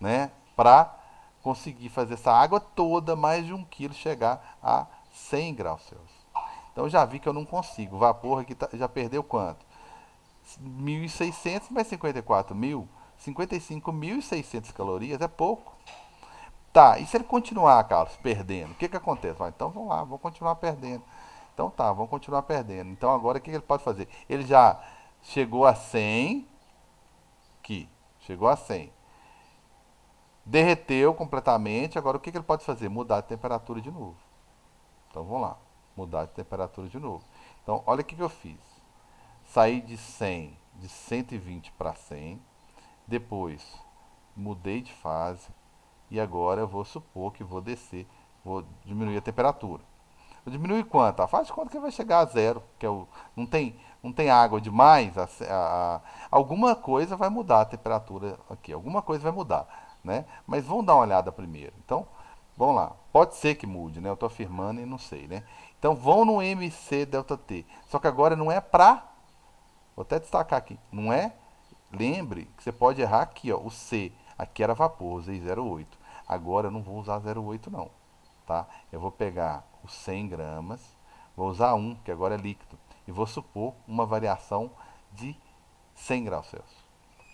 né? Para conseguir fazer essa água toda, mais de 1 quilo, chegar a 100 graus Celsius. Então já vi que eu não consigo. O vapor aqui já perdeu quanto? 1.600 mais 54 mil, 55.600 calorias é pouco. Tá, e se ele continuar, Carlos, perdendo, o que que acontece? Então vamos lá, vamos continuar perdendo. Então tá, vamos continuar perdendo. Então agora o que que ele pode fazer? Ele já chegou a 100, aqui, chegou a 100. Derreteu completamente, agora o que que ele pode fazer? Mudar de temperatura de novo. Então vamos lá, mudar de temperatura de novo. Então olha o que que eu fiz. Saí de 100, de 120 para 100, depois mudei de fase e agora eu vou supor que vou descer, vou diminuir a temperatura. Vou diminuir quanto? Faz de conta que vai chegar a zero, que é não tem água demais, alguma coisa vai mudar a temperatura aqui, alguma coisa vai mudar, né? Mas vamos dar uma olhada primeiro. Então, vamos lá. Pode ser que mude, né? Eu estou afirmando e não sei, né? Então, vão no MC delta T. Só que agora não é para. Vou até destacar aqui. Não é. Lembre que você pode errar aqui, ó. O C. Aqui era vapor, usei 0,8. Agora eu não vou usar 0,8 não. Tá? Eu vou pegar os 100 gramas. Vou usar 1, que agora é líquido. E vou supor uma variação de 100 graus Celsius.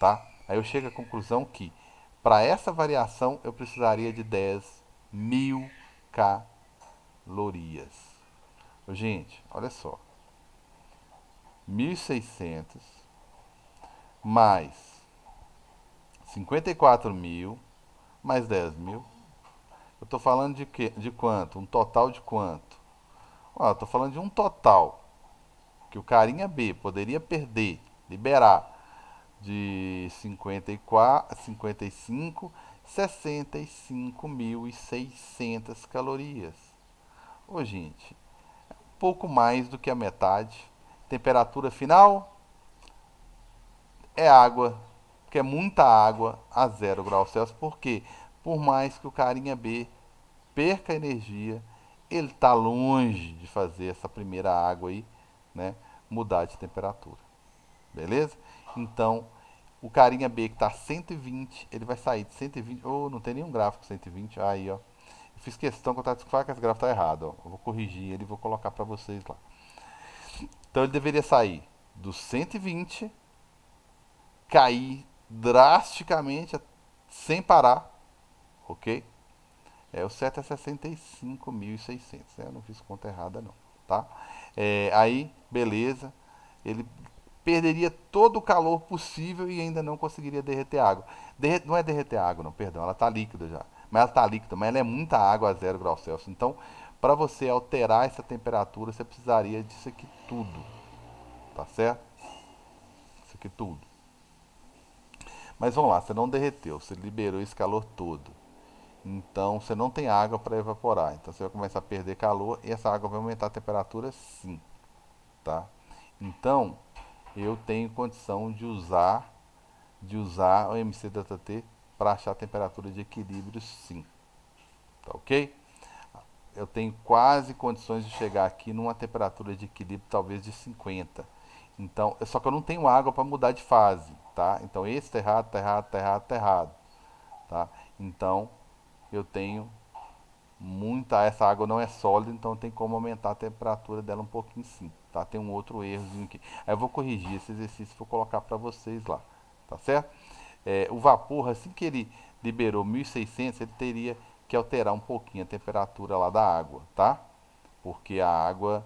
Tá? Aí eu chego à conclusão que para essa variação eu precisaria de 10.000 calorias. Gente, olha só. 1.600 mais 54 mil mais 10 mil. Eu estou falando de, de quanto? Um total de quanto? Eu estou falando de um total que o carinha B poderia perder, liberar de 54, 55, 65.600 calorias. Ô, gente, pouco mais do que a metade. Temperatura final é água, que é muita água a 0 graus Celsius. Por quê? Por mais que o carinha B perca energia, ele está longe de fazer essa primeira água aí, né, mudar de temperatura. Beleza? Então, o carinha B que está 120, ele vai sair de 120. Oh, não tem nenhum gráfico 120. Aí, ó. Eu fiz questão que eu estava falando que esse gráfico está errado. Ó. Eu vou corrigir ele e vou colocar para vocês lá. Então ele deveria sair dos 120, cair drasticamente sem parar, ok? O certo é 65.600. Eu não fiz conta errada não, tá? Aí, beleza. Ele perderia todo o calor possível e ainda não conseguiria derreter água. Não é derreter água, não, perdão. Ela está líquida já. Mas ela está líquida, mas ela é muita água a 0 graus Celsius. Então, para você alterar essa temperatura, você precisaria disso aqui tudo. Tá certo? Isso aqui tudo. Mas vamos lá, você não derreteu, você liberou esse calor todo. Então você não tem água para evaporar. Então você vai começar a perder calor e essa água vai aumentar a temperatura sim. Tá? Então eu tenho condição de usar o MC-delta-T para achar a temperatura de equilíbrio sim. Tá ok? Eu tenho quase condições de chegar aqui numa temperatura de equilíbrio talvez de 50. Então, só que eu não tenho água para mudar de fase, tá? Então esse tá errado, tá errado, tá errado, tá errado, tá? Então eu tenho essa água não é sólida, então tem como aumentar a temperatura dela um pouquinho sim, tá? Tem um outro errozinho aqui. Aí eu vou corrigir esse exercício e vou colocar para vocês lá, tá certo? O vapor, assim que ele liberou 1.600, ele teria que alterar um pouquinho a temperatura lá da água, tá? Porque a água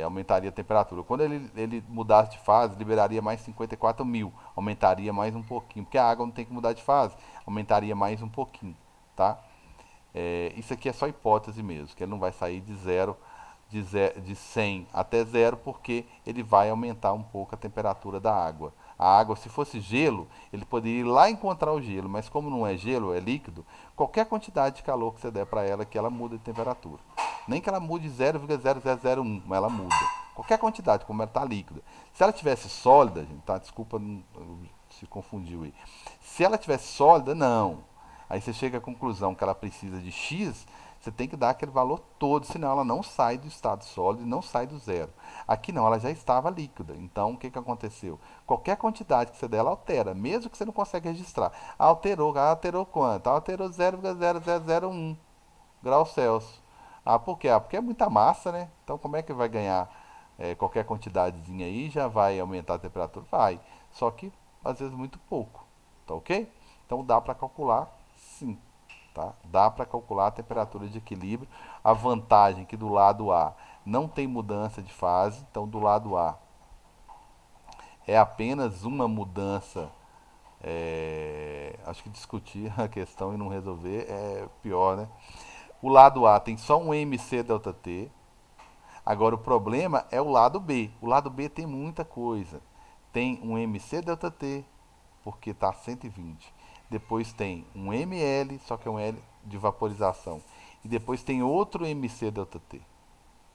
aumentaria a temperatura. Quando ele mudasse de fase, liberaria mais 54 mil, aumentaria mais um pouquinho, porque a água não tem que mudar de fase, aumentaria mais um pouquinho, tá? Isso aqui é só hipótese mesmo, que ele não vai sair de 100 até 0, porque ele vai aumentar um pouco a temperatura da água. A água, se fosse gelo, ele poderia ir lá encontrar o gelo, mas como não é gelo, é líquido, qualquer quantidade de calor que você der para ela, que ela muda de temperatura. Nem que ela mude 0,0001, mas ela muda. Qualquer quantidade, como ela está líquida. Se ela tivesse sólida, gente, tá? Desculpa, Se confundiu aí. Se ela tivesse sólida, não. Aí você chega à conclusão que ela precisa de X, você tem que dar aquele valor todo, senão ela não sai do estado sólido e não sai do zero. Aqui não, ela já estava líquida. Então, o que, que aconteceu? Qualquer quantidade que você der, ela altera, mesmo que você não consiga registrar. Alterou quanto? Alterou 0,0001 graus Celsius. Ah, por quê? Ah, porque é muita massa, né? Então, como é que vai ganhar qualquer quantidadezinha aí? Já vai aumentar a temperatura? Vai. Só que, às vezes, muito pouco. Tá ok? Então, dá para calcular, sim. Tá? Dá para calcular a temperatura de equilíbrio. A vantagem é que do lado A não tem mudança de fase. Então, do lado A é apenas uma mudança. Acho que discutir a questão e não resolver é pior, né? O lado A tem só um MC delta T. Agora o problema é o lado B. O lado B tem muita coisa. Tem um MC delta T, porque está 120. Depois tem um ml, só que é um L de vaporização. E depois tem outro MC delta T.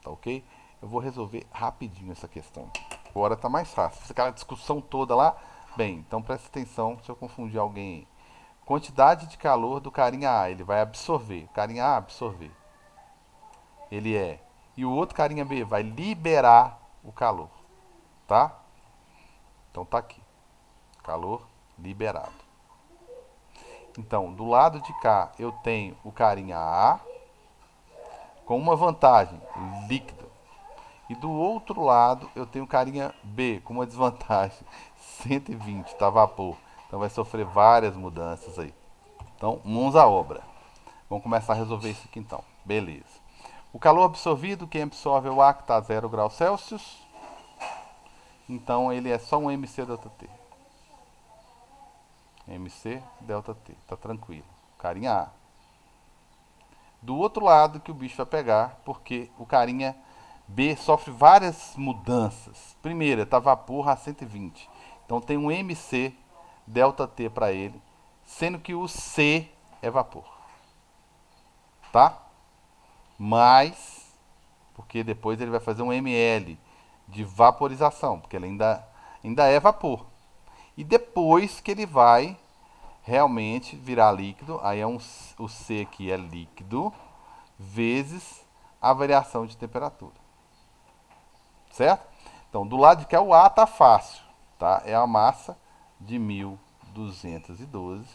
Tá ok? Eu vou resolver rapidinho essa questão. Agora tá mais fácil. Aquela discussão toda lá. Bem, então presta atenção se eu confundir alguém aí. Quantidade de calor do carinha A, ele vai absorver. Carinha A, absorver. Ele é. E o outro carinha B vai liberar o calor. Tá? Então tá aqui. Calor liberado. Então, do lado de cá, eu tenho o carinha A com uma vantagem, líquido. E do outro lado, eu tenho o carinha B com uma desvantagem, 120, tá vapor. Então vai sofrer várias mudanças aí. Então, mãos à obra. Vamos começar a resolver isso aqui então. Beleza. O calor absorvido, quem absorve é o A, que está a 0 graus Celsius. Então, ele é só um MC delta T. MC delta T, tá tranquilo. Carinha A. Do outro lado que o bicho vai pegar, porque o carinha B sofre várias mudanças. Primeiro, tá vapor a 120. Então tem um MC delta T para ele, sendo que o C é vapor. Tá? Mas, porque depois ele vai fazer um ml de vaporização, porque ele ainda é vapor. E depois que ele vai realmente virar líquido, aí é o C aqui é líquido, vezes a variação de temperatura. Certo? Então, do lado de cá o A tá fácil, tá? É a massa de 1212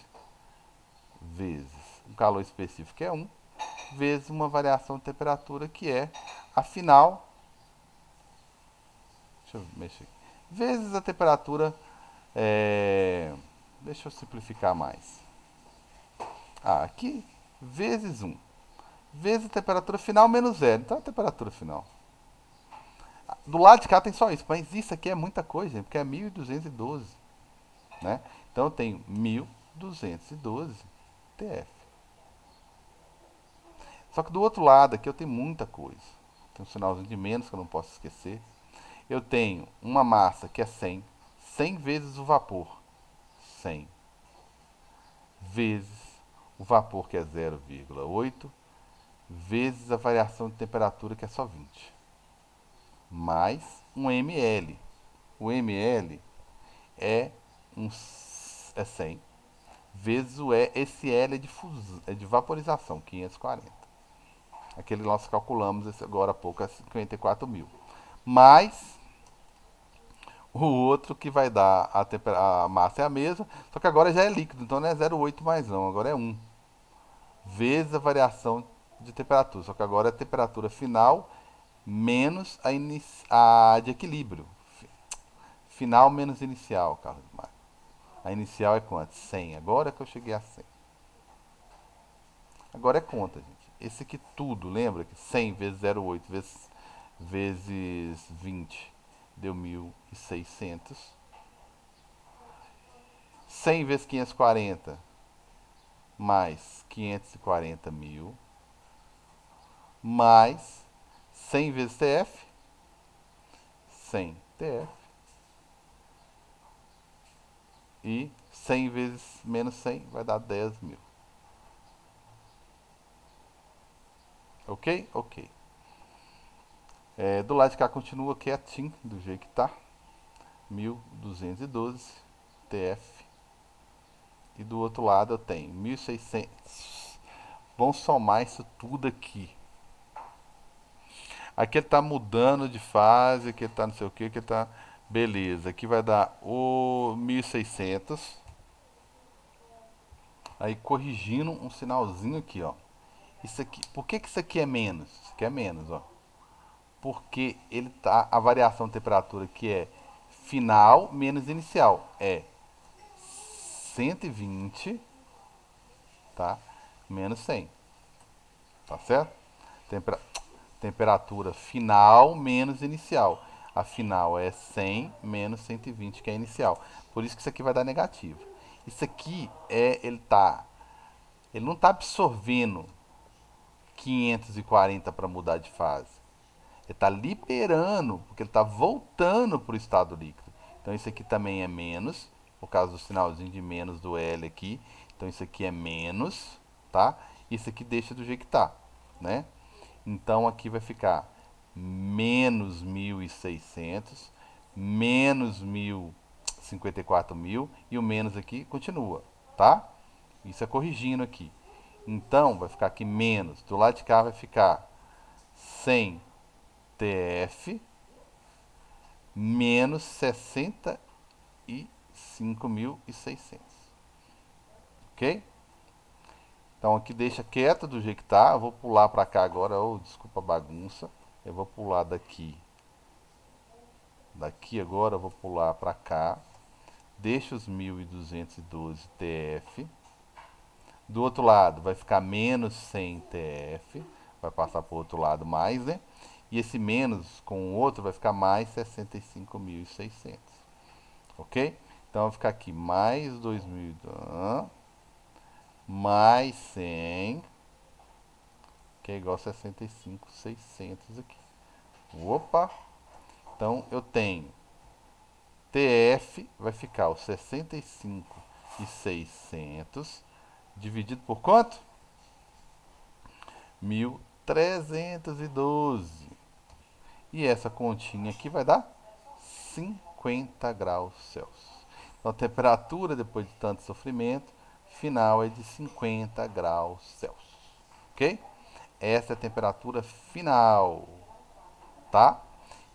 vezes o calor específico, que é 1, vezes uma variação de temperatura, que é a final. Deixa eu mexer aqui. Vezes a temperatura. Deixa eu simplificar mais. Aqui, vezes 1. Vezes a temperatura final menos 0. Então, a temperatura final. Do lado de cá tem só isso, mas isso aqui é muita coisa, gente, porque é 1212. Né? Então, eu tenho 1212 TF. Só que do outro lado aqui eu tenho muita coisa. Tem um sinalzinho de menos que eu não posso esquecer. Eu tenho uma massa que é 100. 100 vezes o vapor. 100 vezes o vapor, que é 0,8, vezes a variação de temperatura, que é só 20. Mais um ml. O ml é 100 vezes o E. Esse L é de vaporização, 540. Aquele nós calculamos agora há pouco, é 54 mil. Mais o outro que vai dar a massa é a mesma, só que agora já é líquido, então não é 0,8 mais não, agora é 1. Vezes a variação de temperatura, só que agora é a temperatura final menos a de equilíbrio. Final menos inicial, Carlos Maia. A inicial é quanto? 100. Agora que eu cheguei a 100. Agora é conta, gente. Esse aqui tudo, lembra que 100 vezes 0,8 vezes 20 deu 1.600. 100 vezes 540 mais 540 mil, mais 100 vezes TF, 100 TF, e 100 vezes menos 100 vai dar 10 mil. Ok? Ok. Do lado de cá continua quietinho, do jeito que tá. 1212 TF. E do outro lado eu tenho 1.600. Vamos somar isso tudo aqui. Aqui ele está mudando de fase, aqui ele está não sei o que, aqui ele está... Beleza, aqui vai dar o 1.600. Aí corrigindo um sinalzinho aqui, ó. Isso aqui, por que que isso aqui é menos? Isso aqui é menos, ó. Porque ele tá, a variação de temperatura que é final menos inicial é 120, tá? Menos 100, tá certo? Temperatura final menos inicial. A final é 100 menos 120, que é a inicial. Por isso que isso aqui vai dar negativo. Isso aqui é, ele não está absorvendo 540 para mudar de fase. Ele está liberando, porque ele está voltando para o estado líquido. Então isso aqui também é menos, por causa do sinalzinho de menos do L aqui. Então isso aqui é menos, tá? Isso aqui deixa do jeito que está, né? Então aqui vai ficar menos 1.600, menos 54.000 e o menos aqui continua, tá? Isso é corrigindo aqui. Então vai ficar aqui menos, do lado de cá vai ficar 100 TF menos 65.600. Ok? Então aqui deixa quieto do jeito que tá. Eu vou pular para cá agora. Oh, desculpa a bagunça. Eu vou pular daqui. Daqui agora eu vou pular para cá. Deixa os 1.212 TF. Do outro lado vai ficar menos 100 TF. Vai passar para o outro lado mais, né? E esse menos com o outro vai ficar mais 65.600. Ok? Então vai ficar aqui mais 2.000, mais 100, que é igual a 65.600 aqui. Opa! Então eu tenho TF vai ficar o 65.600 dividido por quanto? 1.312. E essa continha aqui vai dar 50 graus Celsius. Então a temperatura, depois de tanto sofrimento, final é de 50 graus Celsius. Ok? Essa é a temperatura final. Tá?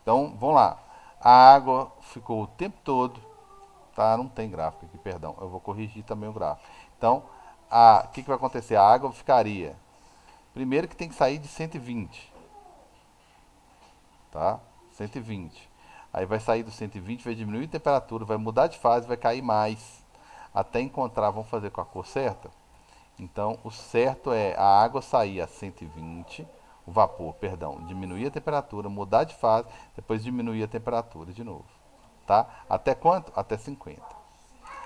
Então, vamos lá. A água ficou o tempo todo. Tá? Não tem gráfico aqui, perdão. Eu vou corrigir também o gráfico. Então, o que vai acontecer? A água ficaria... Primeiro que tem que sair de 120. Tá? 120. Aí vai sair do 120, vai diminuir a temperatura, vai mudar de fase, vai cair mais. Até encontrar, vamos fazer com a cor certa? Então, o certo é a água sair a 120, o vapor, perdão, diminuir a temperatura, mudar de fase, depois diminuir a temperatura de novo. Tá? Até quanto? Até 50.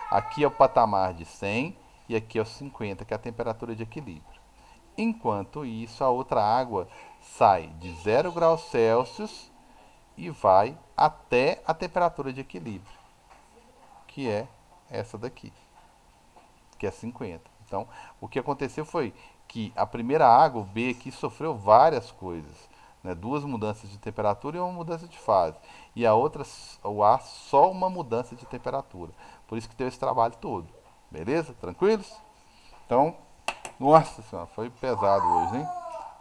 Aqui é o patamar de 100 e aqui é o 50, que é a temperatura de equilíbrio. Enquanto isso, a outra água sai de 0 graus Celsius e vai até a temperatura de equilíbrio, que é essa daqui, que é 50. Então, o que aconteceu foi que a primeira água, o B aqui, sofreu várias coisas, né? 2 mudanças de temperatura e uma mudança de fase. E a outra, o A, só uma mudança de temperatura. Por isso que teve esse trabalho todo. Beleza? Tranquilos? Então, nossa senhora, foi pesado hoje, hein?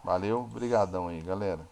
Valeu, brigadão aí, galera.